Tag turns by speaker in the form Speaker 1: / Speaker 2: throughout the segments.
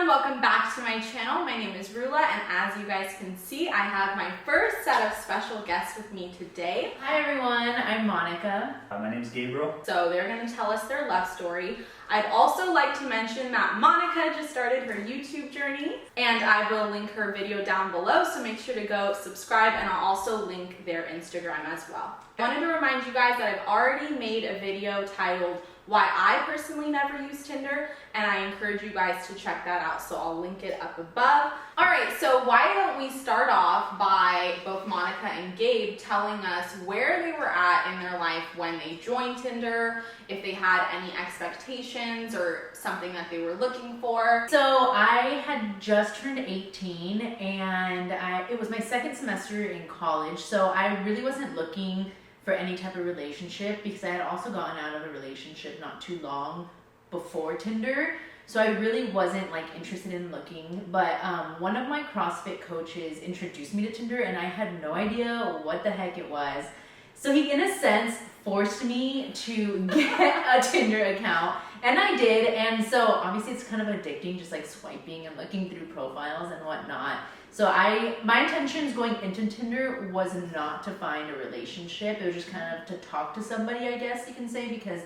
Speaker 1: welcome back to my channel. My name is Rulla, and as you guys can see, I have my first set of special guests with me today.
Speaker 2: Hi everyone, I'm Monica.
Speaker 3: My name is Gabriel.
Speaker 1: So they're going to tell us their love story. I'd also like to mention that Monica just started her YouTube journey, and I will link her video down below, so make sure to go subscribe, and I'll also link their Instagram as well. I wanted to remind you guys that I've already made a video titled Why I Personally Never Use Tinder, and I encourage you guys to check that out, so I'll link it up above. Alright, so why don't we start off by both Monica and Gabe telling us where they were at in their life when they joined Tinder, if they had any expectations or something that they were looking for.
Speaker 2: So I had just turned 18 and it was my second semester in college, so I really wasn't looking for any type of relationship because I had also gotten out of a relationship not too long before Tinder. So I really wasn't like interested in looking, but one of my CrossFit coaches introduced me to Tinder and I had no idea what the heck it was. So he, in a sense, forced me to get a Tinder account, and I did. And so obviously it's kind of addicting, just like swiping and looking through profiles and whatnot. So my intentions going into Tinder was not to find a relationship. It was just kind of to talk to somebody, I guess you can say, because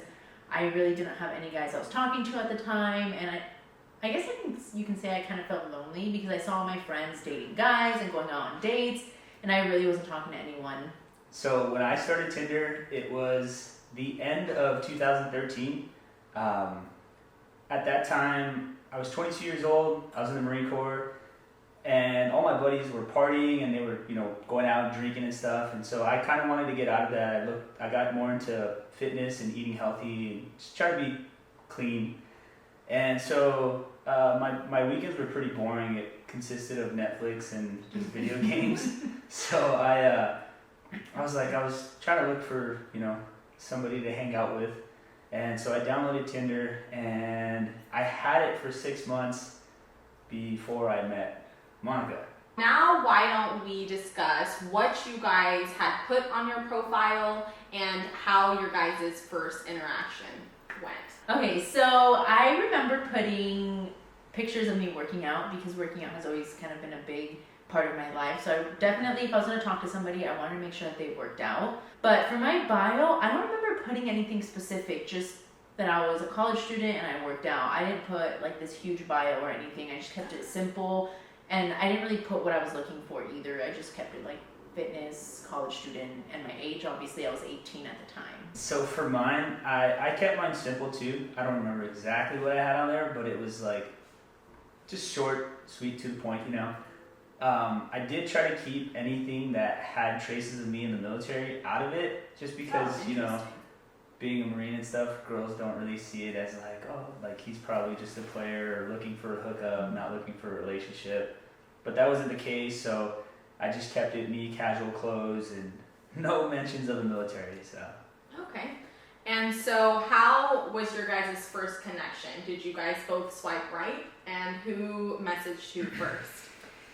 Speaker 2: I really didn't have any guys I was talking to at the time, and I guess you can say I kind of felt lonely because I saw my friends dating guys and going out on dates, and I really wasn't talking to anyone.
Speaker 3: So when I started Tinder, it was the end of 2013. At that time, I was 22 years old. I was in the Marine Corps, and all my buddies were partying and they were, going out and drinking and stuff. And so I kind of wanted to get out of that. I got more into fitness and eating healthy and just try to be clean. And so my weekends were pretty boring. It consisted of Netflix and just video games. So I was trying to look for, somebody to hang out with. And so I downloaded Tinder, and I had it for 6 months before I met Monica.
Speaker 1: Now, why don't we discuss what you guys had put on your profile and how your guys' first interaction went.
Speaker 2: Okay, so I remember putting pictures of me working out because working out has always kind of been a big part of my life. So I definitely, if I was going to talk to somebody, I wanted to make sure that they worked out. But for my bio, I don't remember putting anything specific, just that I was a college student and I worked out. I didn't put like this huge bio or anything. I just kept it simple, and I didn't really put what I was looking for either. I just kept it like fitness, college student, and my age. Obviously I was 18 at the time.
Speaker 3: So for mine, I kept mine simple too. I don't remember exactly what I had on there, but it was like just short, sweet, to the point, I did try to keep anything that had traces of me in the military out of it, just because, being a Marine and stuff, girls don't really see it as like he's probably just a player or looking for a hookup, not looking for a relationship. But that wasn't the case, so I just kept it me, casual clothes, and no mentions of the military, so.
Speaker 1: Okay. And so how was your guys' first connection? Did you guys both swipe right? And who messaged who first?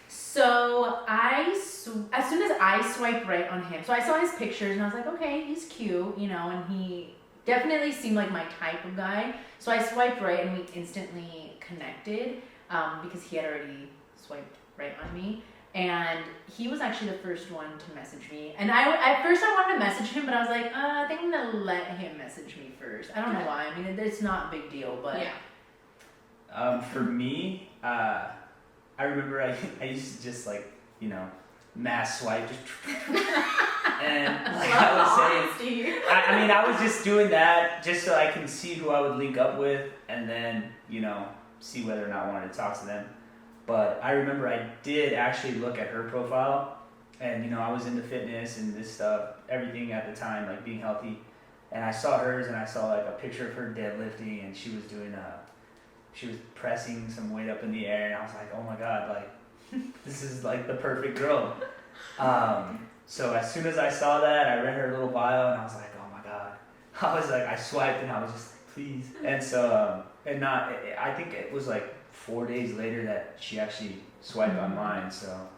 Speaker 2: So as soon as I swiped right on him, so I saw his pictures and I was like, okay, he's cute, and he definitely seemed like my type of guy. So I swiped right and we instantly connected because he had already swiped right on me. And he was actually the first one to message me. And at first I wanted to message him, but I was like, I think I'm going to let him message me first. I don't know why. I mean, it's not a big deal, but.
Speaker 1: Yeah.
Speaker 3: For me, I remember I used to just mass swipe, just and I was saying, I was just doing that just so I can see who I would link up with, and then see whether or not I wanted to talk to them. But I remember I did actually look at her profile, and I was into fitness and this stuff, everything at the time, like being healthy, and I saw hers, and I saw like a picture of her deadlifting, and she was doing she was pressing some weight up in the air, and I was like, oh my god, like this is like the perfect girl. So as soon as I saw that, I read her little bio, and I was like, oh my god. I swiped, and I was just like, please. And so, I think it was like 4 days later that she actually swiped on mine, so.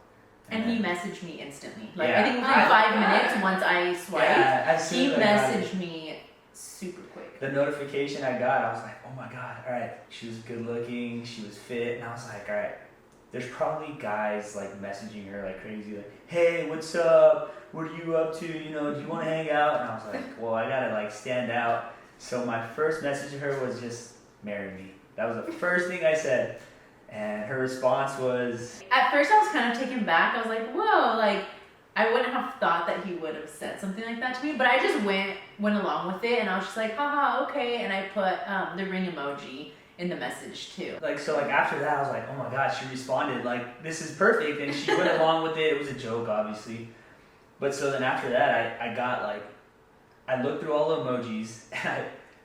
Speaker 2: And he messaged me instantly. I think within
Speaker 1: Yeah.
Speaker 2: 5 minutes, once I swiped,
Speaker 3: yeah,
Speaker 2: he messaged me super quick.
Speaker 3: the notification I got, I was like, oh my God, all right. She was good looking, she was fit, and I was like, all right, there's probably guys like messaging her like crazy, like, hey, what's up? What are you up to? You know, do you want to hang out? And I was like, well, I gotta like stand out. So my first message to her was just marry me. That was the first thing I said. And her response was...
Speaker 2: At first I was kind of taken back. I was like, whoa, like, I wouldn't have thought that he would have said something like that to me. But I just went along with it, and I was just like, haha, okay. And I put the ring emoji in the message too.
Speaker 3: Like, so like after that, I was like, oh my God, she responded. Like, this is perfect. And she went along with it. It was a joke, obviously. But so then after that, I got like... I looked through all the emojis, and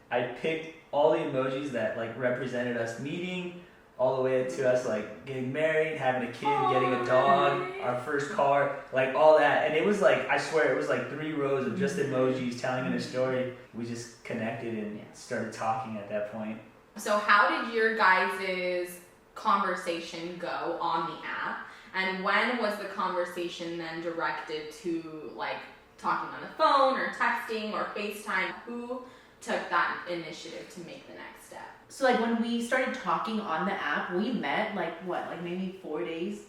Speaker 3: I picked all the emojis that like represented us meeting, all the way to us like getting married, having a kid, getting a dog, our first car, like all that. And it was like, I swear, it was like 3 rows of just emojis telling a story. We just connected and started talking at that point.
Speaker 1: So how did your guys' conversation go on the app? And when was the conversation then directed to like talking on the phone or texting or FaceTime? Who took that initiative to make the next step?
Speaker 2: So like when we started talking on the app, we met like what, like maybe 4 days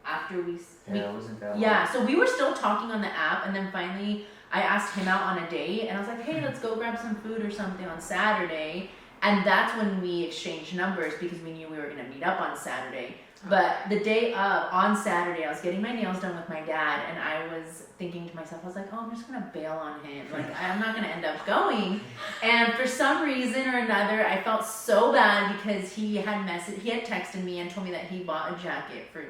Speaker 2: after we
Speaker 3: Yeah, it wasn't that long.
Speaker 2: Yeah, so we were still talking on the app, and then finally I asked him out on a date, and I was like, hey, let's go grab some food or something on Saturday. And that's when we exchanged numbers because we knew we were gonna meet up on Saturday. But the day of, on Saturday, I was getting my nails done with my dad, and I was thinking to myself, I was like, oh, I'm just gonna bail on him. Like, I'm not gonna end up going. And for some reason or another, I felt so bad because he had texted me and told me that he bought a jacket for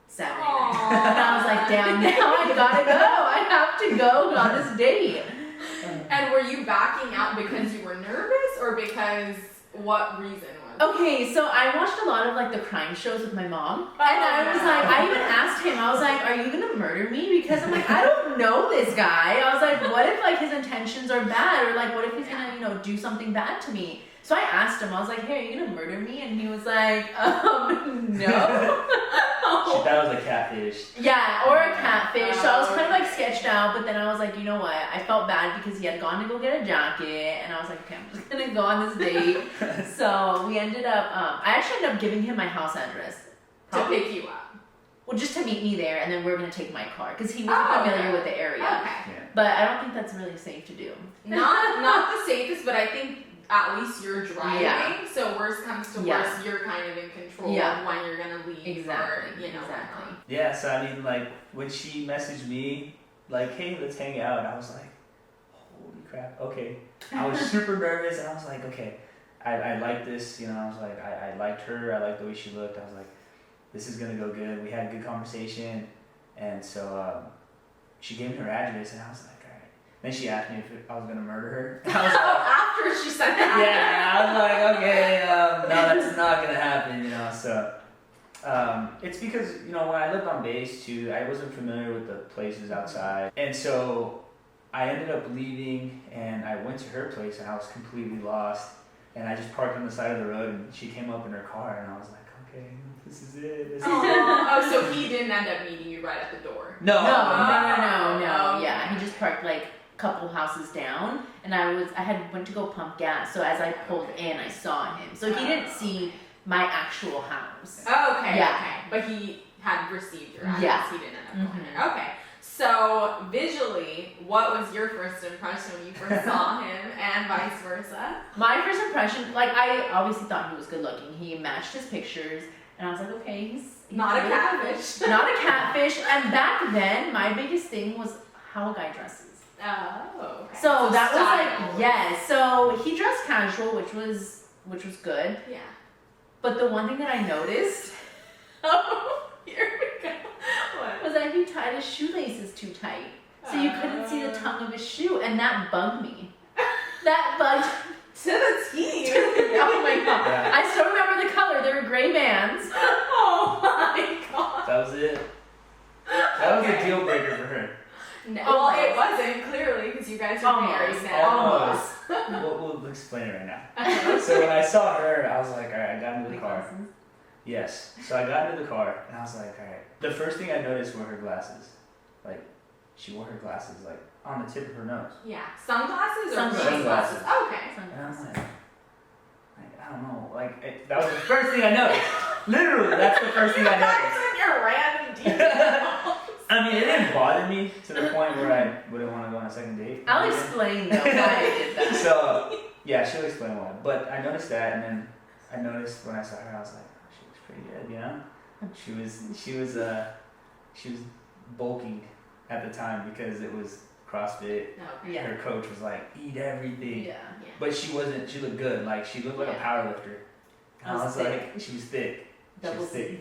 Speaker 2: Saturday night. And I was like, damn, now I gotta go. I have to go on this date.
Speaker 1: And were you backing out because you were nervous, or because what reason was it?
Speaker 2: Okay, so I watched a lot of like the crime shows with my mom, and I was like, I even asked him, I was like, are you gonna murder me? Because I'm like, I don't know this guy. I was like, what if like his intentions are bad, or like what if he's gonna, you know, do something bad to me? So I asked him, I was like, hey, are you gonna murder me? And he was like, no.
Speaker 3: She thought it was a catfish.
Speaker 2: Yeah, or a catfish. So I was kind of like sketched out, but then I was like, you know what? I felt bad because he had gone to go get a jacket, and I was like, okay, I'm just gonna go on this date. So we ended up, I actually ended up giving him my house address.
Speaker 1: To pick you up.
Speaker 2: Well, just to meet me there, and then we're gonna take my car because he wasn't familiar with the area.
Speaker 1: Okay.
Speaker 3: Yeah.
Speaker 2: But I don't think that's really safe to do.
Speaker 1: Not the safest, but I think at least you're driving.
Speaker 2: Yeah.
Speaker 1: So worst comes to worst, you're kind of in control of when you're gonna leave.
Speaker 2: Exactly.
Speaker 1: Or, you know,
Speaker 2: exactly.
Speaker 3: Yeah, so I mean, like, when she messaged me, like, hey, let's hang out, I was like, holy crap, okay. I was super nervous, and I was like, okay, I like this, you know, I was like, I liked her, I liked the way she looked, I was like, this is gonna go good, we had a good conversation, and so, she gave me her address, and I was like, alright. Then she asked me if I was gonna murder her, and I was like,
Speaker 1: after she said that.
Speaker 3: yeah, I was like, okay, no, that's not gonna happen, you know, so. It's because, you know, when I lived on base too, I wasn't familiar with the places outside. And so I ended up leaving, and I went to her place, and I was completely lost. And I just parked on the side of the road, and she came up in her car, and I was like, okay, this is it.
Speaker 1: Oh, so he didn't end up meeting you right at the door?
Speaker 2: No. Yeah, he just parked like a couple houses down, and I had went to go pump gas. So as I pulled in, I saw him. So he didn't see my actual house.
Speaker 1: Oh, okay.
Speaker 2: Yeah.
Speaker 1: Okay. But he had received your address.
Speaker 2: Yeah.
Speaker 1: He didn't end up going there. Okay. So visually, what was your first impression when you first saw him, and vice versa?
Speaker 2: My first impression, like, I obviously thought he was good looking. He matched his pictures, and I was like, okay, he's
Speaker 1: Not a
Speaker 2: really
Speaker 1: catfish.
Speaker 2: good. Not a catfish. And back then, my biggest thing was how a guy dresses.
Speaker 1: Oh, okay.
Speaker 2: So that
Speaker 1: style.
Speaker 2: was like, yes. So he dressed casual, which was good.
Speaker 1: Yeah.
Speaker 2: But the one thing that I noticed
Speaker 1: Here we go. What?
Speaker 2: was that he tied his shoelaces too tight. So you couldn't see the tongue of his shoe, and that bugged me. That bugged
Speaker 1: To the T.
Speaker 2: Oh my god.
Speaker 3: Yeah.
Speaker 2: I still remember the color. They were gray bands.
Speaker 1: Oh my god.
Speaker 3: That was it. That was a deal breaker for her.
Speaker 1: No, well, it wasn't, clearly, because you guys are married now.
Speaker 3: We'll explain it right now. So when I saw her, I was like, alright, I got into the car. Yes. So I got into the car, and I was like, alright. The first thing I noticed were her glasses. Like, she wore her glasses like on the tip of her nose.
Speaker 1: Yeah. Sunglasses or
Speaker 3: Sunglasses.
Speaker 1: Okay.
Speaker 3: And I'm like I don't know, that was the first thing I noticed. Literally, that's the first thing I noticed.
Speaker 1: That's your random detail.
Speaker 3: I mean, it didn't bother me to the point where I wouldn't want to go on a second date.
Speaker 2: I'll explain though why I did that.
Speaker 3: So, yeah, she'll explain why. But I noticed that, and then I noticed when I saw her, I was like, oh, she looks pretty good, you know? She was bulking at the time because it was CrossFit.
Speaker 1: Okay.
Speaker 2: Yeah.
Speaker 3: Her coach was like, eat everything.
Speaker 2: Yeah.
Speaker 3: But she looked good. Like, she looked like a power lifter. And I was like, she was thick.
Speaker 2: Double
Speaker 3: C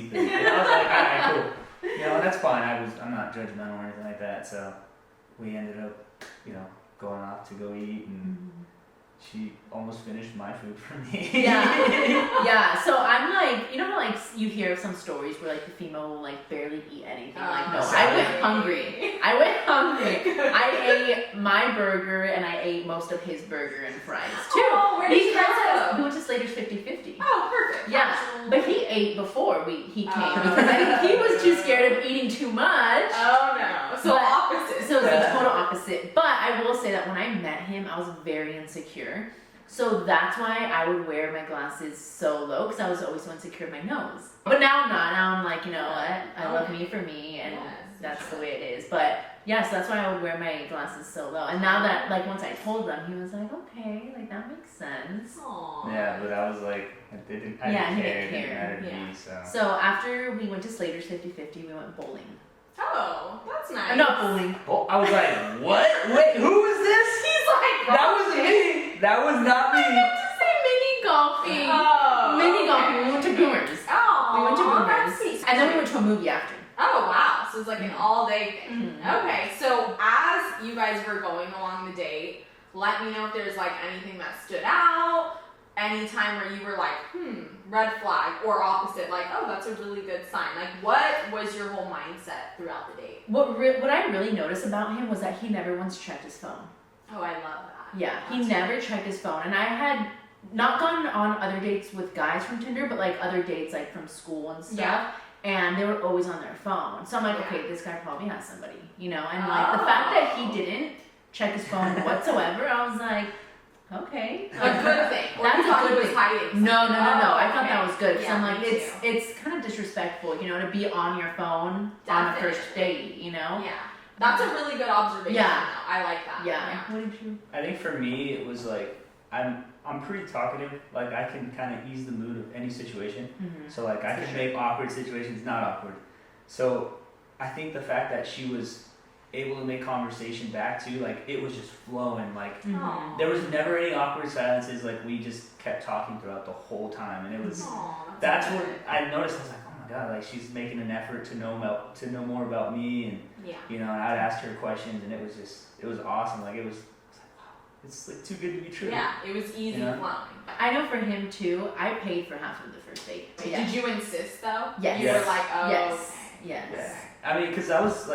Speaker 3: thick. And I was like, alright, cool. You know, that's fine. I'm not judgmental or anything like that. So we ended up, going off to go eat, and she almost finished my food for me.
Speaker 2: Yeah. Yeah. So I'm like, how like you hear some stories where like the female will like barely eat anything. Like, no, I went hungry. I ate my burger and I ate most of his burger and fries too.
Speaker 1: Oh, where did you guys go?
Speaker 2: We went to Slater's 50/50.
Speaker 1: Oh, perfect.
Speaker 2: Yeah, but he ate before he came because I think he was too scared of eating too much.
Speaker 1: Oh no. So opposite.
Speaker 2: So it's the total opposite. But I will say that when I met him, I was very insecure. So that's why I would wear my glasses so low, because I was always so insecure in my nose. But now I'm not. Now I'm like, you know what? I love me for me, and that's the way it is. But yeah, so that's why I would wear my glasses so low. And now that, like, once I told them, he was like, okay, like, that makes sense.
Speaker 1: Aww.
Speaker 3: Yeah, but I was like, I didn't care. It didn't matter to me, so.
Speaker 2: So after we went to Slater's 50/50, we went bowling.
Speaker 1: Oh, that's nice.
Speaker 2: I'm not bowling.
Speaker 3: Oh, I was like, what? Wait, who is this?
Speaker 1: He's like,
Speaker 3: that was me. That was not me.
Speaker 2: I meant to say mini golfing.
Speaker 1: Oh.
Speaker 2: Mini golfing. We went to Boomers.
Speaker 1: Oh.
Speaker 2: We went to Boomers.
Speaker 1: That's
Speaker 2: And then we went to a movie after.
Speaker 1: Oh, wow. So it's like an all-day thing.
Speaker 2: Mm-hmm.
Speaker 1: Okay, so as you guys were going along the date, let me know if there's like anything that stood out, any time where you were like, red flag, or opposite, like, oh, that's a really good sign. Like, what was your whole mindset throughout the date?
Speaker 2: What I really noticed about him was that he never once checked his phone.
Speaker 1: Oh, I love that.
Speaker 2: Yeah, he never checked his phone. And I had not gone on other dates with guys from Tinder, but like other dates like from school and stuff.
Speaker 1: Yeah.
Speaker 2: And they were always on their phone. So I'm like, okay, this guy probably has somebody, And like the fact that he didn't check his phone whatsoever, I was like, okay.
Speaker 1: A good thing. Or
Speaker 2: That's
Speaker 1: you thought
Speaker 2: a good
Speaker 1: he was
Speaker 2: thing.
Speaker 1: hiding.
Speaker 2: No. I thought
Speaker 1: okay.
Speaker 2: that was good. Because
Speaker 1: Yeah,
Speaker 2: I'm like,
Speaker 1: me
Speaker 2: it's kind of disrespectful, to be on your phone on a first date,
Speaker 1: Yeah. That's a really good observation.
Speaker 2: Yeah.
Speaker 1: Though. I like that.
Speaker 2: Yeah. What did you?
Speaker 3: I think for me, it was like, I'm pretty talkative. Like, I can kind of ease the mood of any situation.
Speaker 2: Mm-hmm.
Speaker 3: So, like, I can make awkward situations not awkward. So, I think the fact that she was able to make conversation back too, like, it was just flowing. Like,
Speaker 2: Mm-hmm.
Speaker 3: there was never any awkward silences. Like, we just kept talking throughout the whole time. And it was, that's what I noticed. I was like, oh my God, like, she's making an effort to know more about me. And, and I'd ask her questions, and it was awesome. Like, it was like, wow, it's like too good to be true.
Speaker 1: Yeah, it was easy flowing.
Speaker 2: I know for him too, I paid for half of the first date. Yeah.
Speaker 1: Did you insist though?
Speaker 2: Yes.
Speaker 1: You were like, oh,
Speaker 2: yes.
Speaker 1: okay.
Speaker 2: Yes.
Speaker 3: Yeah. I mean, because I was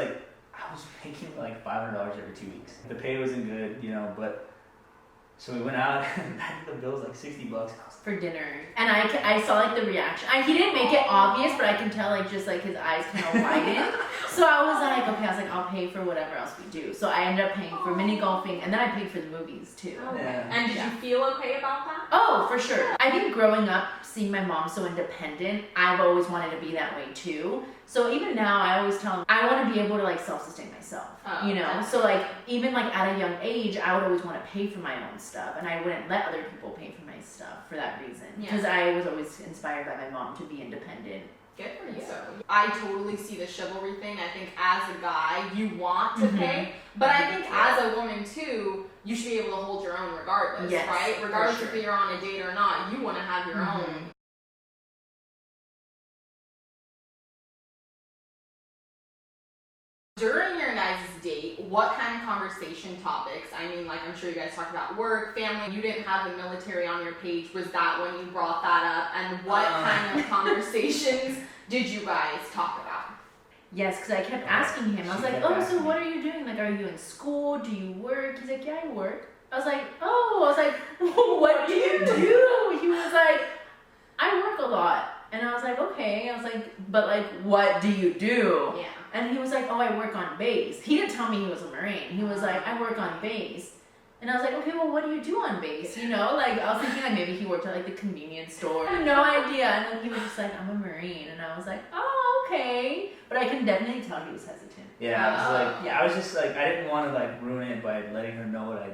Speaker 3: making like $500 every 2 weeks. The pay wasn't good, but so we went out, and I think the bill was like $60.
Speaker 2: For dinner. And I saw like the reaction. He didn't make it obvious, but I can tell like just like his eyes kind of widened. So I was like, okay, I'll pay for whatever else we do. So I ended up paying for mini golfing, and then I paid for the movies too.
Speaker 1: Okay.
Speaker 3: Yeah.
Speaker 1: And did you feel okay about that?
Speaker 2: Oh, for sure. I think growing up, seeing my mom so independent, I've always wanted to be that way too. So even now, I always tell them, I want to be able to like self-sustain myself, So like, even like at a young age, I would always want to pay for my own stuff, and I wouldn't let other people pay for my stuff for that reason. Because I was always inspired by my mom to be independent.
Speaker 1: Good for you. I totally see the chivalry thing. I think as a guy, you want to pay, but I think as a woman too, you should be able to hold your own regardless, right? Regardless if you're on a date or not, you want to have your own. During your guys' date, what kind of conversation topics? I mean, like, I'm sure you guys talked about work, family. You didn't have the military on your page. Was that when you brought that up? And what kind of conversations did you guys talk about?
Speaker 2: Yes, because I kept asking him. I was like, oh, so what are you doing? Like, are you in school? Do you work? He's like, yeah, I work. I was like, oh. I was like, what do you do? He was like, I work a lot. And I was like, okay. I was like, but like, what do you do?
Speaker 1: Yeah.
Speaker 2: And he was like, oh, I work on base. He didn't tell me he was a Marine. He was like, I work on base. And I was like, okay, well, what do you do on base? You know, like, I was thinking like maybe he worked at like the convenience store. I had no idea. And then he was just like, I'm a Marine. And I was like, oh, okay. But I can definitely tell he was hesitant.
Speaker 3: Yeah, I was just like, I didn't want to like ruin it by letting her know what I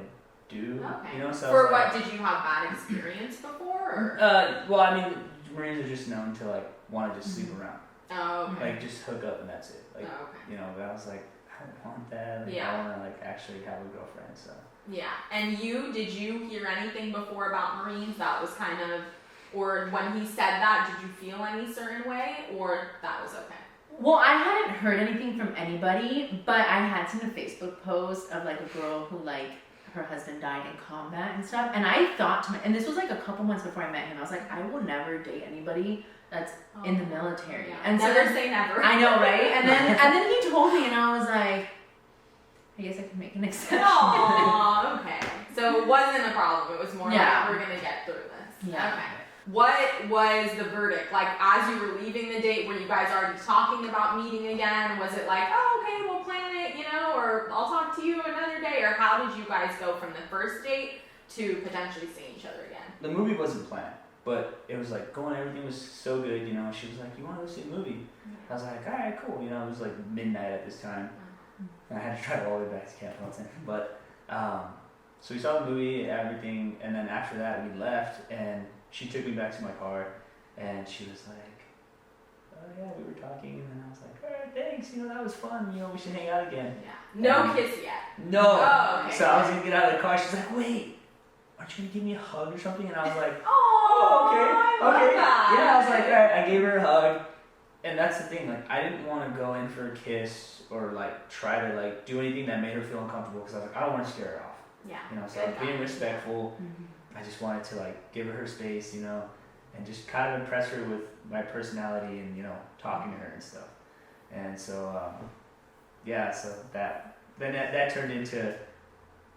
Speaker 3: do.
Speaker 1: Okay.
Speaker 3: You know, so
Speaker 1: For what, did you have bad experience before? Or?
Speaker 3: Well, I mean, Marines are just known to like want to just sleep around.
Speaker 1: Oh, okay.
Speaker 3: Like just hook up and that's it. Like,
Speaker 1: Oh, okay.
Speaker 3: you know, but I was like, I don't want that. Like,
Speaker 1: Yeah.
Speaker 3: I want to like actually have a girlfriend. So.
Speaker 1: Yeah. And did you hear anything before about Marines that was kind of, or when he said that, did you feel any certain way, or that was okay?
Speaker 2: Well, I hadn't heard anything from anybody, but I had seen a Facebook post of like a girl who like her husband died in combat and stuff, and I thought and this was like a couple months before I met him. I was like, I will never date anybody that's in the military.
Speaker 1: Yeah.
Speaker 2: And
Speaker 1: never
Speaker 2: so
Speaker 1: say never.
Speaker 2: I know, right? And then he told me, and I was like, I guess I can make an exception.
Speaker 1: Aww, okay. So it wasn't a problem. It was more
Speaker 2: Yeah.
Speaker 1: like, we're gonna get through this.
Speaker 2: Yeah.
Speaker 1: Okay. What was the verdict? Like, as you were leaving the date, were you guys already talking about meeting again? Was it like, oh, okay, we'll plan it, you know, or I'll talk to you another day? Or how did you guys go from the first date to potentially seeing each other again?
Speaker 3: The movie wasn't planned, but it was like everything was so good, you know. She was like, you want to go see a movie? I was like, all right, cool. You know, it was like midnight at this time. And I had to drive all the way back to Camp Pendleton. But, so we saw the movie, everything, and then after that we left, and she took me back to my car, and she was like, oh yeah, we were talking, and then I was like, all right, thanks, you know, that was fun, you know, we should hang out again.
Speaker 1: Yeah. No kiss yet.
Speaker 3: No.
Speaker 1: Oh, okay.
Speaker 3: So I was going to get out of the car, she's like, wait, aren't you going to give me a hug or something? And I was like,
Speaker 1: oh,
Speaker 3: okay.
Speaker 1: That.
Speaker 3: Yeah, I was like, all right, I gave her a hug. And that's the thing, like, I didn't want to go in for a kiss or, like, try to, like, do anything that made her feel uncomfortable because I was like, I don't want to scare her off.
Speaker 1: Yeah.
Speaker 3: You know, so I was being respectful. I just wanted to, like, give her space, you know, and just kind of impress her with my personality and, you know, talking to her and stuff. And so, so that turned into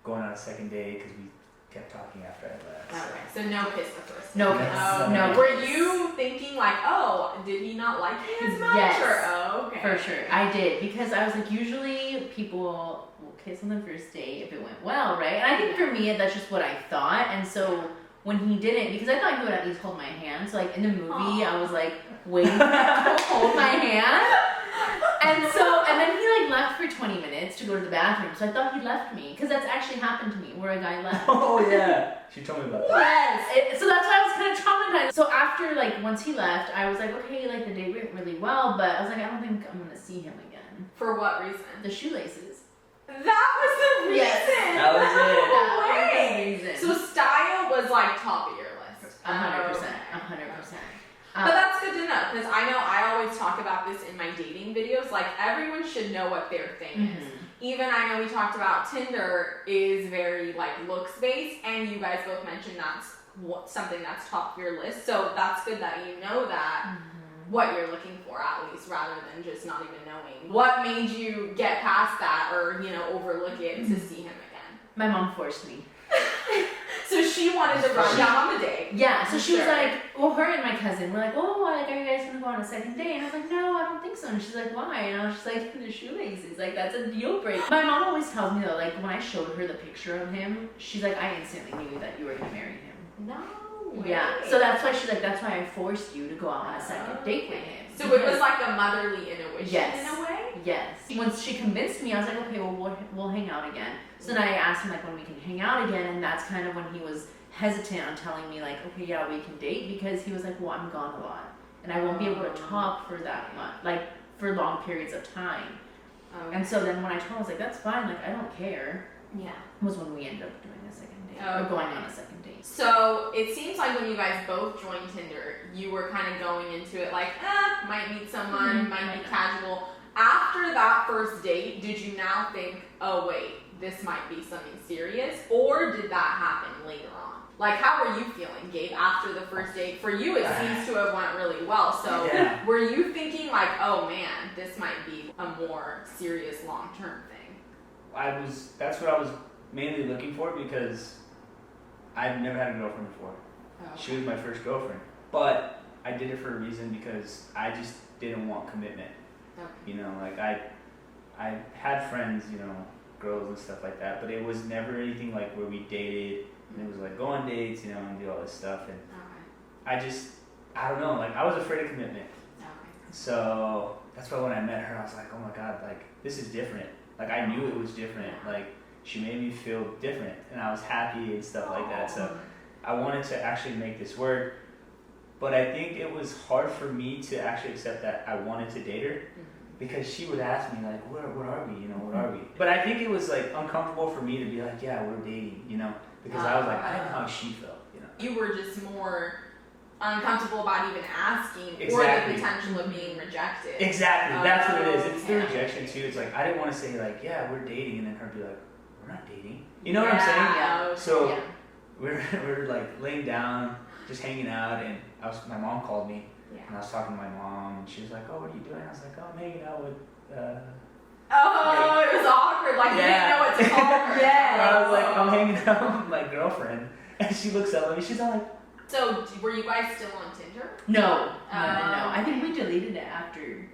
Speaker 3: going on a second date because we kept talking after I left.
Speaker 1: Okay, so no kiss the first time.
Speaker 2: No kiss.
Speaker 1: Oh,
Speaker 2: No.
Speaker 1: okay. Were you thinking like, oh, did he not like me as much?
Speaker 2: Yes.
Speaker 1: Or, oh, okay.
Speaker 2: For sure, I did, because I was like, usually people will kiss on the first date if it went well, right? And I think for me, that's just what I thought. And so when he didn't, because I thought he would at least hold my hand. So like in the movie, I was like waiting for him to hold my hand. And then he like left for 20 minutes to go to the bathroom. So I thought he left me, because that's actually happened to me where a guy left.
Speaker 3: Oh yeah, she told me about that.
Speaker 2: Yes. So that's why I was kind of traumatized. So after like once he left, I was like, okay, like the date went really well, but I was like, I don't think I'm gonna see him again.
Speaker 1: For what reason?
Speaker 2: The shoelaces.
Speaker 1: That was the reason.
Speaker 2: Yes.
Speaker 3: That was it.
Speaker 1: No
Speaker 2: That was
Speaker 1: way.
Speaker 2: the reason.
Speaker 1: So style was like top of your list.
Speaker 2: 100%.
Speaker 1: Okay.
Speaker 2: 100%.
Speaker 1: But that's good to know, because I know I always talk about this in my dating videos. Like, everyone should know what their thing is. Even I know we talked about Tinder is very like looks based, and you guys both mentioned that's something that's top of your list. So that's good that you know that what you're looking for, at least, rather than just not even knowing. What made you get past that or, you know, overlook it to see him again?
Speaker 2: My mom forced me.
Speaker 1: So she wanted to run down on the date.
Speaker 2: Yeah, so she was
Speaker 1: Sure.
Speaker 2: like, well, her and my cousin were like, oh, like, are you guys gonna go on a second date? And I was like, no, I don't think so. And she's like, why? And I was just like, the shoelaces, like, that's a deal breaker. My mom always tells me though, like, when I showed her the picture of him, she's like, I instantly knew that you were gonna marry him.
Speaker 1: No way.
Speaker 2: Yeah, so that's why she's like, that's why I forced you to go out on a second date with him.
Speaker 1: So it was like a motherly intuition
Speaker 2: Yes.
Speaker 1: in a way?
Speaker 2: Yes. Once she convinced me, I was like, okay, well, we'll hang out again. So then I asked him, like, when we can hang out again, and that's kind of when he was hesitant on telling me, like, okay, yeah, we can date, because he was like, well, I'm gone a lot, and I won't be able to talk for that much, like, for long periods of time.
Speaker 1: Okay.
Speaker 2: And so then when I told him, I was like, that's fine, like, I don't care,
Speaker 1: Yeah.
Speaker 2: was when we ended up doing a second date,
Speaker 1: Oh,
Speaker 2: or going
Speaker 1: okay.
Speaker 2: on a second date.
Speaker 1: So it seems like when you guys both joined Tinder, you were kind of going into it like, might meet someone, might be casual. After that first date, did you now think, oh wait, this might be something serious? Or did that happen later on? Like, how were you feeling, Gabe, after the first date? For you, it seems to have went really well. So
Speaker 3: Yeah.
Speaker 1: were you thinking like, oh man, this might be a more serious long-term thing?
Speaker 3: That's what I was mainly looking for, because I've never had a girlfriend before.
Speaker 1: Okay.
Speaker 3: She was my first girlfriend. But I did it for a reason because I just didn't want commitment.
Speaker 1: Okay.
Speaker 3: You know, like I had friends, you know, girls and stuff like that, but it was never anything like where we dated and it was like go on dates, you know, and do all this stuff. And I don't know, like I was afraid of commitment.
Speaker 1: Okay.
Speaker 3: So that's why when I met her, I was like, oh my God, like this is different. Like I knew it was different. Like she made me feel different and I was happy and stuff like that. So I wanted to actually make this work, but I think it was hard for me to actually accept that I wanted to date her because she would ask me like, what are we? You know, what are we? But I think it was like uncomfortable for me to be like, yeah, we're dating, you know, because I was like, I didn't know how she felt, you know.
Speaker 1: You were just more uncomfortable about even asking or the potential of being rejected.
Speaker 3: Exactly, that's what it is. It's the rejection too. It's like, I didn't want to say like, yeah, we're dating, and then her be like, we're not dating. You know what I'm saying?
Speaker 1: Yeah.
Speaker 3: So we're like laying down, just hanging out, and my mom called me, and I was talking to my mom, and she was like, oh, what are you doing? I was like, oh, I'm hanging out with,
Speaker 1: it was awkward, like you didn't know what to call her.
Speaker 3: I was like, I'm hanging out with my girlfriend, and she looks up at me, she's all like,
Speaker 1: so were you guys still on Tinder?
Speaker 2: No. I think we deleted it after,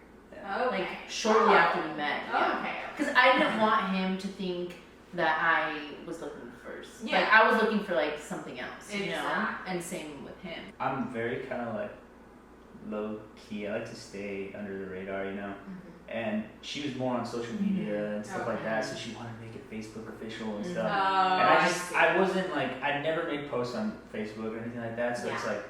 Speaker 2: like shortly after we met.
Speaker 1: Okay.
Speaker 2: Because I didn't want him to think that I was looking first.
Speaker 1: Yeah.
Speaker 2: Like I was looking for like something else, you know? And same with him.
Speaker 3: I'm very kind of like low key. I like to stay under the radar, you know? And she was more on social media and stuff like that, so she wanted to make it Facebook official and stuff. And I wasn't like, I never made posts on Facebook or anything like that, so it's like,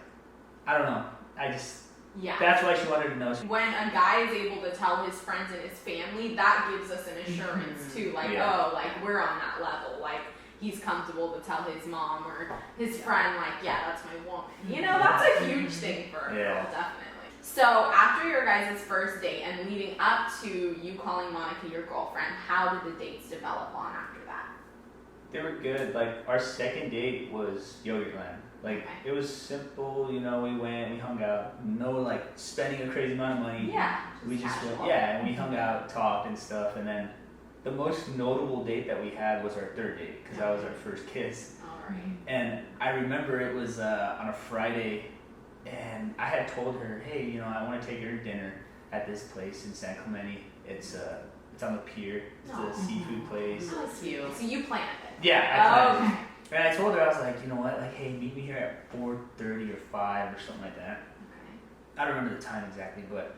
Speaker 3: I don't know. That's why she wanted to know.
Speaker 1: When a guy is able to tell his friends and his family, that gives us an assurance too, like, oh, like we're on that level, like he's comfortable to tell his mom or his friend, like, yeah, that's my woman. You know, that's a huge thing for a girl, definitely. So after your guys' first date and leading up to you calling Monica your girlfriend, how did the dates develop on after that?
Speaker 3: They were good. Like our second date was Yogurtland. Like it was simple, you know, we went, we hung out, no like spending a crazy amount of money.
Speaker 1: Yeah.
Speaker 3: We just went, and we hung out, talked and stuff, and then the most notable date that we had was our third date, because that was our first kiss.
Speaker 1: Alright.
Speaker 3: And I remember it was on a Friday, and I had told her, hey, you know, I want to take her to dinner at this place in San Clemente. It's on the pier. It's a seafood place.
Speaker 1: Oh, that's cute. So you planned it?
Speaker 3: Yeah, I planned it. And I told her, I was like, you know what, like, hey, meet me here at 4:30 or 5 or something like that.
Speaker 1: Okay.
Speaker 3: I don't remember the time exactly, but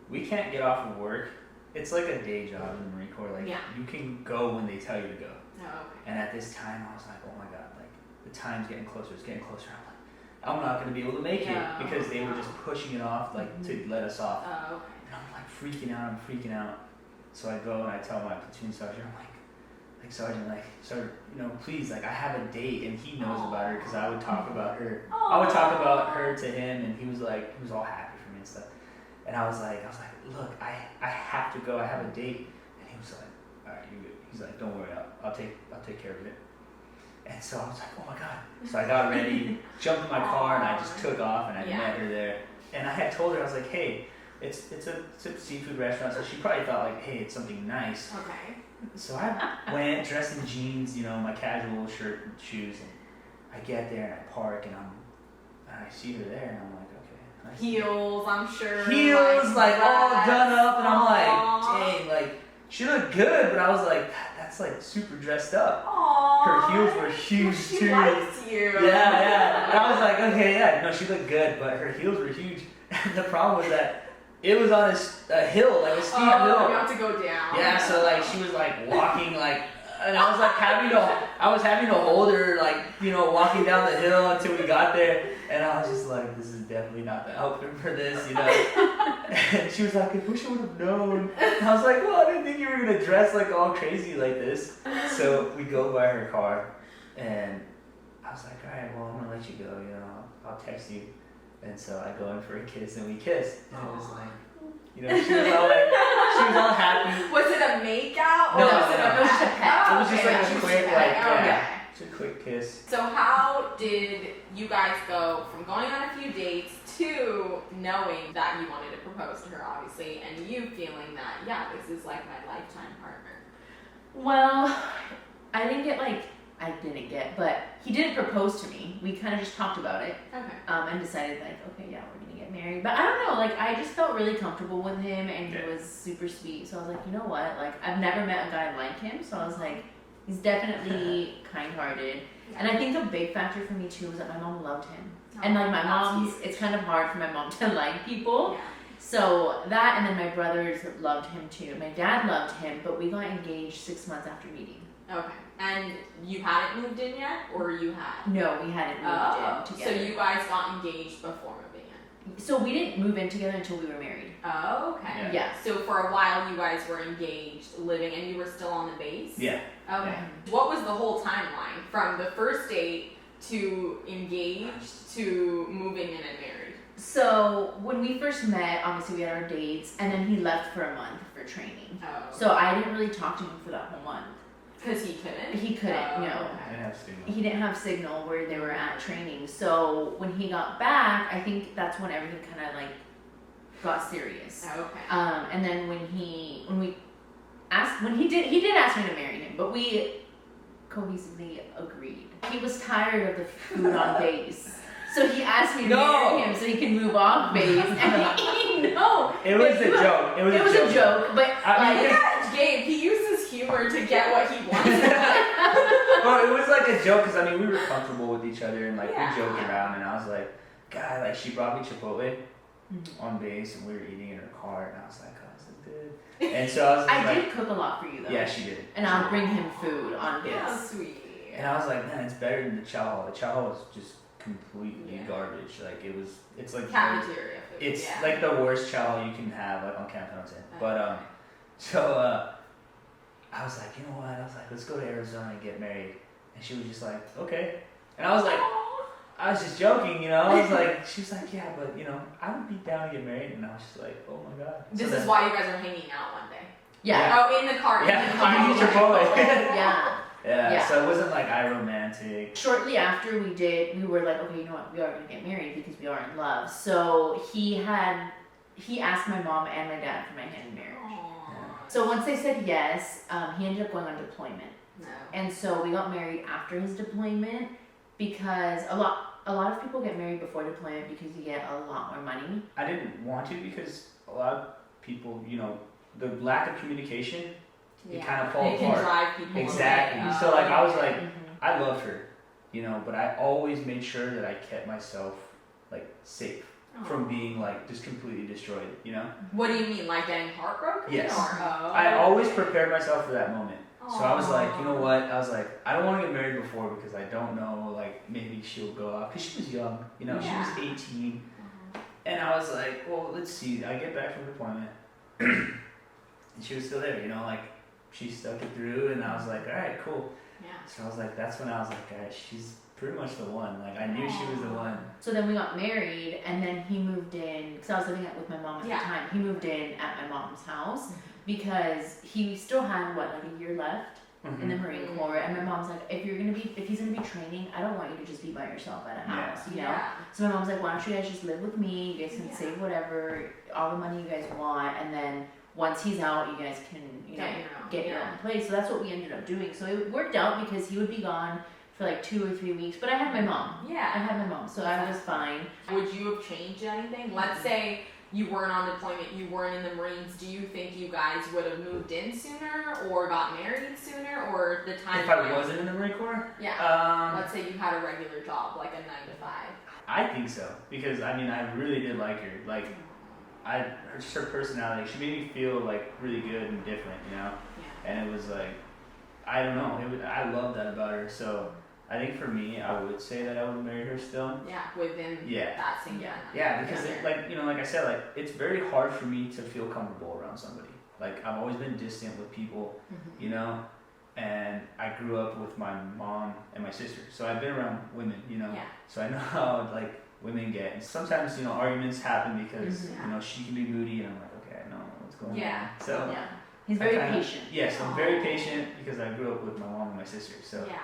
Speaker 3: we can't get off of work. It's like a day job in the Marine Corps. Like, you can go when they tell you to go.
Speaker 1: Oh, okay.
Speaker 3: And at this time, I was like, oh my God, like, the time's getting closer, it's getting closer. I'm like, I'm not going to be able to make it because they were just pushing it off, like, to let us off.
Speaker 1: Oh, okay.
Speaker 3: And I'm like freaking out. So I go and I tell my platoon sergeant, I'm like, Sergeant, you know, please, like, I have a date, and he knows about her because I would talk about her. I would talk about her to him, and he was all happy for me and stuff. And I was like, look, I have to go. I have a date. And he was like, all right, you're good. He's like, don't worry, I'll take care of it. And so I was like, oh my God. So I got ready, jumped in my car, and I just took off, and I met her there. And I had told her, I was like, hey, it's a seafood restaurant, so she probably thought like, hey, it's something nice.
Speaker 1: Okay.
Speaker 3: So I went dressed in jeans, you know, my casual shirt and shoes, and I get there and I park, and I see her there, and I'm like, okay.
Speaker 1: Heels, I'm sure.
Speaker 3: Heels, like all done up, and I'm like, dang, like she looked good, but I was like, that's like super dressed up.
Speaker 1: Aww.
Speaker 3: Her heels were huge too.
Speaker 1: She likes you.
Speaker 3: Yeah. And I was like, okay, no, she looked good, but her heels were huge. And the problem was that it was on a hill, like a steep hill.
Speaker 1: You have to go down.
Speaker 3: Yeah, so like she was like walking like, and I was like having to hold her like, you know, walking down the hill until we got there, and I was just like, this is definitely not the outfit for this, you know. And she was like, I wish I would have known. And I was like, well, I didn't think you were gonna dress like all crazy like this. So we go by her car, and I was like, all right, well, I'm gonna let you go, you know, I'll text you. And so I go in for a kiss, and we kissed, and it was like, you know, she was all happy.
Speaker 1: Was it a makeout?
Speaker 3: No,
Speaker 1: it was just a pet?
Speaker 3: It was just like a quick,
Speaker 1: Okay.
Speaker 3: Just a quick kiss.
Speaker 1: So how did you guys go from going on a few dates to knowing that you wanted to propose to her, obviously, and you feeling that, yeah, this is like my lifetime partner?
Speaker 2: Well, but he didn't propose to me. We kind of just talked about it.
Speaker 1: Okay.
Speaker 2: And decided like, okay, yeah, we're gonna get married. But I don't know, like I just felt really comfortable with him, and he
Speaker 3: Yeah.
Speaker 2: was super sweet. So I was like, you know what? Like I've never met a guy like him, so I was like, he's definitely kind-hearted. And I think a big factor for me too was that my mom loved him. And like my mom's, it's kind of hard for my mom to like people.
Speaker 1: Yeah.
Speaker 2: So that, and then my brothers loved him too. My dad loved him, but we got engaged 6 months after meeting.
Speaker 1: Okay. And you hadn't moved in yet, or you had?
Speaker 2: No, we hadn't moved in together.
Speaker 1: So you guys got engaged before moving in?
Speaker 2: So we didn't move in together until we were married.
Speaker 1: Oh, okay.
Speaker 2: Yeah.
Speaker 1: So for a while you guys were engaged, living, and you were still on the base?
Speaker 3: Yeah.
Speaker 1: Okay.
Speaker 3: Yeah.
Speaker 1: What was the whole timeline from the first date to engaged to moving in and married?
Speaker 2: So when we first met, obviously we had our dates, and then he left for a month for training.
Speaker 1: Oh.
Speaker 2: So I didn't really talk to him for that whole month.
Speaker 1: Because he couldn't?
Speaker 2: He couldn't, no.
Speaker 3: I didn't have signal.
Speaker 2: He didn't have signal where they were at training. So when he got back, I think that's when everything kind of like got serious.
Speaker 1: Okay.
Speaker 2: And then when he did ask me to marry him, but we cohesively agreed. He was tired of the food on base. So he asked me to marry him so he can move off base. And no.
Speaker 3: It was a joke. It was
Speaker 2: a joke, but
Speaker 3: I mean,
Speaker 1: Yeah, Gabe, he uses humor to get what he wants.
Speaker 3: well, it was like a joke because I mean we were comfortable with each other and like
Speaker 1: Yeah.
Speaker 3: we joked around and I was like, God, like she brought me Chipotle on base and we were eating in her car and I was like, oh, this is good. And so I was
Speaker 2: I
Speaker 3: like,
Speaker 2: did cook a lot for you though.
Speaker 3: yeah, she did.
Speaker 2: And I'll bring him food on base.
Speaker 1: How sweet.
Speaker 3: And I was like, man, it's better than the chow hall. The chow hall was just completely garbage. Like it's like
Speaker 1: Cafeteria food.
Speaker 3: it's
Speaker 1: yeah.
Speaker 3: like the worst chow hall you can have like on Camp Pendleton. But I was like, you know what? I was like, let's go to Arizona and get married. And she was just like, okay. And I was like, I was just joking, you know. I was like, she was like, yeah, but you know, I would be down to get married. And I was just like, oh my god.
Speaker 1: This is why you guys are hanging out one day.
Speaker 2: Yeah.
Speaker 1: Oh, in the car.
Speaker 3: Yeah,
Speaker 1: In the car.
Speaker 3: you need Chipotle.
Speaker 2: Yeah.
Speaker 3: Yeah. So it wasn't like romantic.
Speaker 2: Shortly after we were like, okay, you know what, we are gonna get married because we are in love. So he asked my mom and my dad for my hand in marriage.
Speaker 1: Aww.
Speaker 2: So once they said yes, he ended up going on deployment.
Speaker 1: No.
Speaker 2: And so we got married after his deployment because a lot of people get married before deployment because you get a lot more money.
Speaker 3: I didn't want to because a lot of people, you know, the lack of communication, it kind of falls
Speaker 1: It can
Speaker 3: apart.
Speaker 1: drive people
Speaker 3: Exactly.
Speaker 1: away.
Speaker 3: So like I was like,
Speaker 2: Mhm.
Speaker 3: I loved her, you know, but I always made sure that I kept myself like safe from being like just completely destroyed, you know.
Speaker 1: What do you mean, like getting heartbroken?
Speaker 3: Yes.
Speaker 1: Or,
Speaker 3: I always prepared myself for that moment. So I was like, you know
Speaker 1: Aw.
Speaker 3: what? I was like, I don't want to get married before because I don't know, like maybe she'll go out because she was young, you know,
Speaker 1: Yeah.
Speaker 3: she was 18, and I was like, well, let's see. I get back from deployment, and she was still there, you know, like she stuck it through, and I was like, all right, cool.
Speaker 1: Yeah.
Speaker 3: So I was like, that's when I was like, guys, she's pretty much the one. Like I knew she was the one.
Speaker 2: So then we got married, and then he moved in because I was living with my mom at
Speaker 1: Yeah.
Speaker 2: the time. He moved in at my mom's house because he still had like a year left in the Marine Corps, and my mom's like, if he's gonna be training, I don't want you to just be by yourself at a house, you know.
Speaker 1: Yeah.
Speaker 2: So my mom's like, why don't you guys just live with me? You guys can
Speaker 1: Yeah.
Speaker 2: save whatever, all the money you guys want, and then once he's out, you guys can, you know, get your own place. So that's what we ended up doing. So it worked out because he would be gone for like 2 or 3 weeks, but I had my mom. I
Speaker 1: Yeah.
Speaker 2: had my mom, so I was fine.
Speaker 1: Would you have changed anything? Let's say you weren't on deployment, you weren't in the Marines. Do you think you guys would have moved in sooner or got married sooner, or the time?
Speaker 3: If I wasn't in the Marine Corps,
Speaker 1: Yeah. Let's say you had a regular job, like a 9 to 5.
Speaker 3: I think so because I mean I really did like her. Like just her personality, she made me feel like really good and different, you know.
Speaker 1: Yeah.
Speaker 3: And it was like, I don't know, I love that about her. So I think for me, I would say that I would marry her still.
Speaker 1: Yeah. Within
Speaker 3: Yeah.
Speaker 1: that same time.
Speaker 3: Yeah, because
Speaker 1: Yeah.
Speaker 3: like you know, like I said, like it's very hard for me to feel comfortable around somebody. Like I've always been distant with people, you know, and I grew up with my mom and my sister, so I've been around women, you know,
Speaker 1: Yeah.
Speaker 3: so I know how like women get. And sometimes you know arguments happen because
Speaker 1: Mhm.
Speaker 3: you know she can be moody, and I'm like, okay, I know what's going
Speaker 1: Yeah.
Speaker 3: on. So
Speaker 2: Yeah, he's very
Speaker 3: I kinda-
Speaker 2: patient.
Speaker 3: yes, I'm very patient because I grew up with my mom and my sister, so
Speaker 1: Yeah.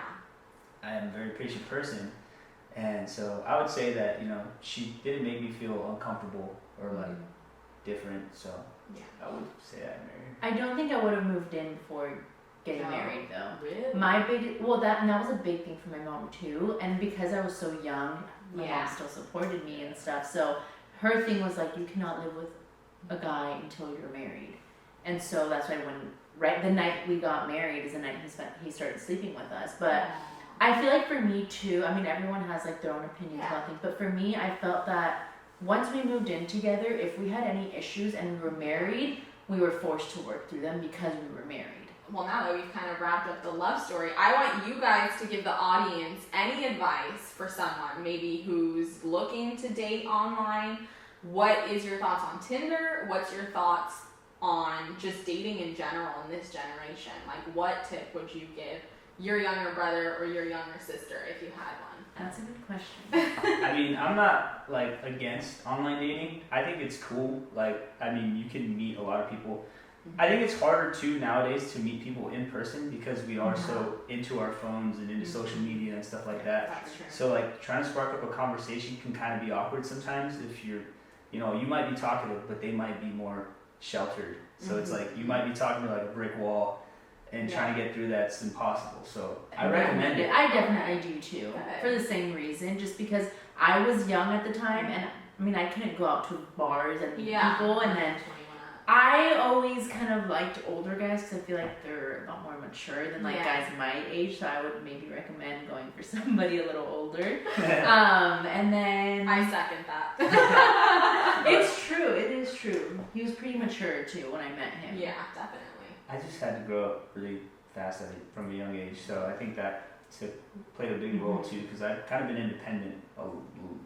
Speaker 3: I am a very patient person. And so I would say that, you know, she didn't make me feel uncomfortable or like different. So
Speaker 1: Yeah.
Speaker 3: I would say I married.
Speaker 2: I don't think I would have moved in before getting
Speaker 1: No.
Speaker 2: married though.
Speaker 1: Really?
Speaker 2: That was a big thing for my mom too, and because I was so young, my
Speaker 1: Yeah.
Speaker 2: mom still supported me and stuff. So her thing was like, you cannot live with a guy until you're married. And so that's why right the night we got married is the night he started sleeping with us. But I feel like for me too, I mean, everyone has like their own opinions about things, but for me, I felt that once we moved in together, if we had any issues and we were married, we were forced to work through them because we were married.
Speaker 1: Well, now that we've kind of wrapped up the love story, I want you guys to give the audience any advice for someone maybe who's looking to date online. What is your thoughts on Tinder? What's your thoughts on just dating in general in this generation? Like, what tip would you give your younger brother or your younger sister if you had one?
Speaker 2: That's a good question.
Speaker 3: I mean, I'm not like against online dating. I think it's cool. Like, I mean, you can meet a lot of people. I think it's harder too nowadays to meet people in person because we are so into our phones and into social media and stuff like that.
Speaker 1: That's true.
Speaker 3: So like trying to spark up a conversation can kind of be awkward sometimes if you're, you know, you might be talkative, but they might be more sheltered. So it's like you might be talking to like a brick wall and trying to get through that's impossible. So I recommend it.
Speaker 2: I definitely do too, for the same reason, just because I was young at the time, and I mean, I couldn't go out to bars and meet people, and then I always kind of liked older guys because I feel like they're a lot more mature than like guys my age, so I would maybe recommend going for somebody a little older. And then
Speaker 1: I second that.
Speaker 2: It's true. It is true. He was pretty mature too when I met him.
Speaker 1: Yeah, definitely.
Speaker 3: I just had to grow up really fast from a young age, so I think that played a big role too because I've kind of been independent a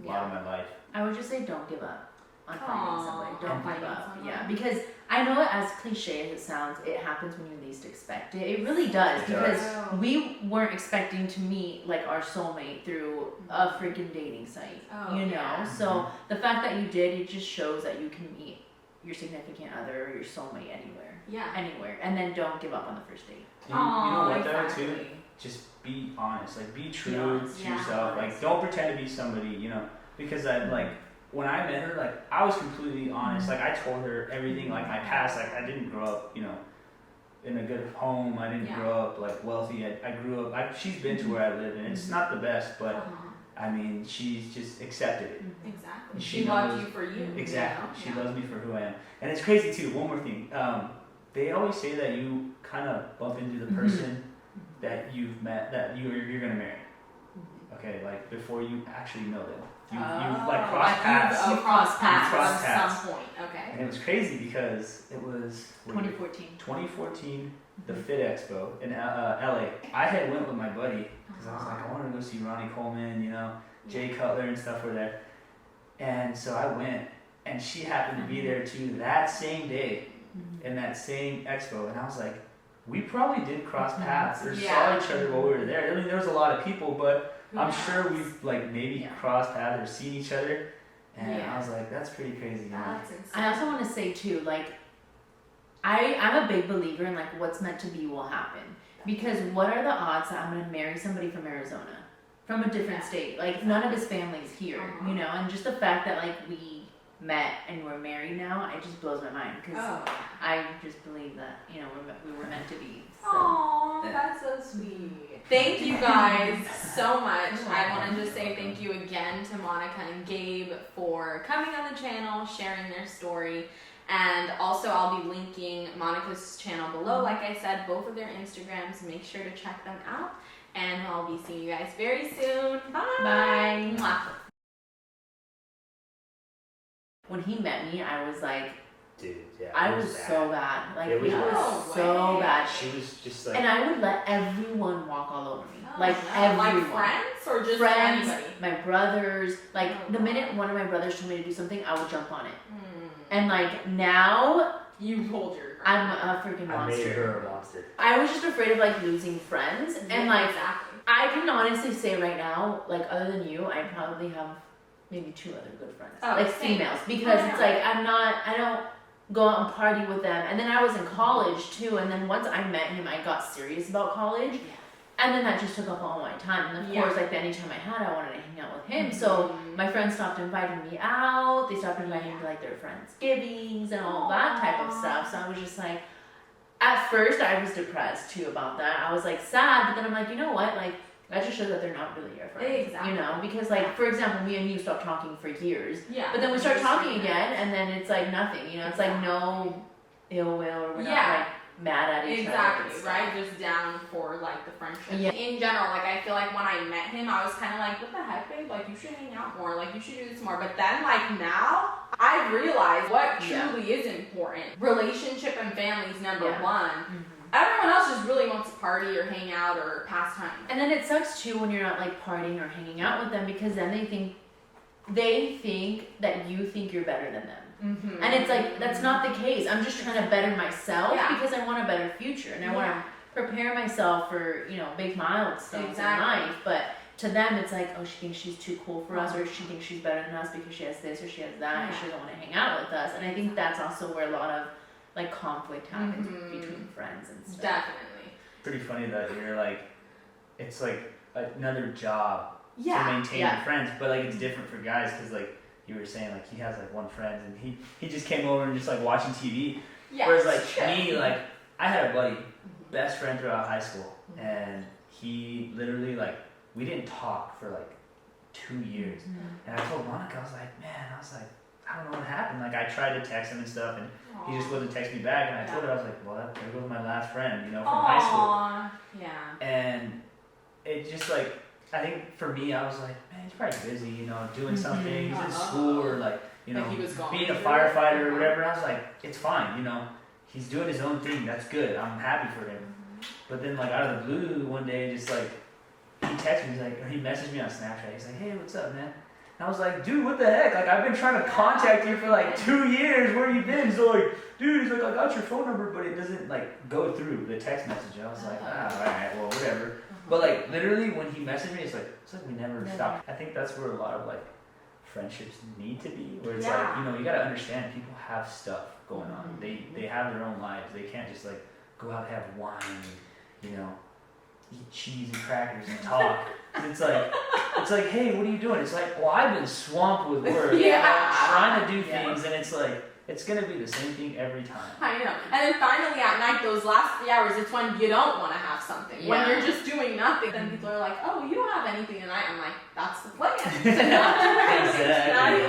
Speaker 3: lot of my life.
Speaker 2: I would just say don't give up on finding somebody. Don't give up.
Speaker 1: someone.
Speaker 2: Yeah, because I know as cliche as it sounds, it happens when you least expect it. It really does because we weren't expecting to meet like our soulmate through a freaking dating site. You know, so the fact that you did, it just shows that you can meet your significant other or your soulmate anywhere.
Speaker 1: Yeah.
Speaker 2: Anywhere, and then don't give up on the first date.
Speaker 3: And you know what though too? Just be honest. Like be true to yourself. Like don't pretend to be somebody. You know, because I like. When I met her, like, I was completely honest. Like, I told her everything, like, my past. Like, I didn't grow up, you know, in a good home. I didn't grow up, like, wealthy. I grew up, she's been to where I live, and it's not the best, but, I mean, she's just accepted it.
Speaker 1: Exactly.
Speaker 3: She
Speaker 1: loves you for you.
Speaker 3: Exactly.
Speaker 1: You know?
Speaker 3: She loves me for who I am. And it's crazy, too. One more thing. They always say that you kind of bump into the person that you've met, that you're going to marry. Okay, like, before you actually know them. You like cross paths.
Speaker 1: Cross paths
Speaker 3: Cross
Speaker 1: at some point. Okay.
Speaker 3: And it was crazy because it was
Speaker 2: 2014.
Speaker 3: 2014, the Fit Expo in LA. I had went with my buddy because I was like, I wanted to go see Ronnie Coleman, you know, Jay Cutler and stuff were there. And so I went, and she happened to be there too that same day in that same expo. And I was like, we probably did cross paths or saw each other while we were there. I mean, there was a lot of people, but I'm sure we've like maybe crossed paths or seen each other, and I was like, that's pretty crazy.
Speaker 1: That's insane.
Speaker 2: I also want to say too, like, I'm a big believer in like what's meant to be will happen. Because what are the odds that I'm going to marry somebody from Arizona, from a different state? Like none of his family's here, you know, and just the fact that like we met and we're married now, it just blows my mind because I just believe that, you know, we were meant to be. So.
Speaker 1: Aww, that's so sweet. Thank you guys so much. I want to just say thank you again to Monica and Gabe for coming on the channel, sharing their story. And also I'll be linking Monica's channel below. Like I said, both of their Instagrams. Make sure to check them out. And I'll be seeing you guys very soon. Bye.
Speaker 2: Bye.
Speaker 1: Mwah.
Speaker 2: When he met me, I was like,
Speaker 3: dude,
Speaker 2: I was so bad. Like, it was
Speaker 1: so
Speaker 2: bad.
Speaker 3: She was just like...
Speaker 2: And I would let everyone walk all over me.
Speaker 1: Like
Speaker 2: everyone.
Speaker 1: Like friends or just
Speaker 2: friends,
Speaker 1: anybody?
Speaker 2: my brothers. Like, the minute one of my brothers told me to do something, I would jump on it. And, like, now...
Speaker 1: You hold your ground.
Speaker 2: I'm a freaking monster.
Speaker 3: I made her a monster.
Speaker 2: I was just afraid of, like, losing friends. And, like, I can honestly say right now, like, other than you, I probably have maybe 2 other good friends. Like, females. Because it's like, I don't go out and party with them. And then I was in college, too. And then once I met him, I got serious about college. And then that just took up all my time. And of course, like, the anytime I had, I wanted to hang out with him. So my friends stopped inviting me out. They stopped inviting me to, like, their Friendsgivings and all that type of stuff. So I was just like, at first, I was depressed, too, about that. I was, like, sad. But then I'm like, you know what? Like, that just shows that they're not really your friends.
Speaker 1: Exactly.
Speaker 2: You know, because like, for example, me and you stopped talking for years.
Speaker 1: Yeah.
Speaker 2: But then we start talking again, and then it's like nothing. You know, it's like no ill will, or we're not like mad at each other.
Speaker 1: Exactly, right? Just down for like the friendship. Yeah. In general, like I feel like when I met him, I was kind of like, what the heck, babe? Like you should hang out more. Like you should do this more. But then like now, I realize what truly is important. Relationship and family is number one. Mm-hmm. Everyone else just really wants to party or hang out or pass time.
Speaker 2: And then it sucks too when you're not like partying or hanging out with them, because then they think that you think you're better than them. Mm-hmm. And it's like, that's not the case. I'm just trying to better myself because I want a better future, and I want to prepare myself for, you know, big milestones in life. But to them, it's like, oh, she thinks she's too cool for us, or she thinks she's better than us because she has this or she has that, and she doesn't want to hang out with us. And I think that's also where a lot of like conflict happens between friends and stuff.
Speaker 1: Definitely.
Speaker 3: Pretty funny that you're like, it's like another job to maintain your friends, but like it's different for guys, because like you were saying, like he has like one friend and he just came over and just like watching TV. Yeah. Whereas like me, like I had a buddy, best friend throughout high school, and he literally like, we didn't talk for like 2 years. And I told Monica, I was like, I don't know what happened. Like I tried to text him and stuff, and he just wouldn't text me back. And I told her, I was like, well, there goes my last friend, you know, from high school. Yeah. And it just like, I think for me, I was like, man, he's probably busy, you know, doing something. He's in school, or like, you know, like being a firefighter or whatever. And I was like, it's fine, you know, he's doing his own thing. That's good. I'm happy for him. But then like out of the blue one day, just like, he texted me, he's like, or he messaged me on Snapchat. He's like, hey, what's up, man? And I was like, dude, what the heck? Like, I've been trying to contact you for like 2 years. Where you been? He's like, dude, he's like, I got your phone number, but it doesn't like go through the text message. And I was like, alright, well, whatever. But like, literally, when he messaged me, it's like we never stopped. I think that's where a lot of like friendships need to be, where it's like, you know, you gotta understand people have stuff going on. They have their own lives. They can't just like go out and have wine and, you know, eat cheese and crackers and talk. It's like, hey, what are you doing? It's like, well, I've been swamped with work, trying to do things, and it's like, it's gonna be the same thing every time.
Speaker 1: I know. And then finally at night, those last 3 hours, it's when you don't want to have something. When you're just doing nothing, then people are like, oh, you don't have anything tonight. I'm like, that's the plan. To not do anything. Exactly.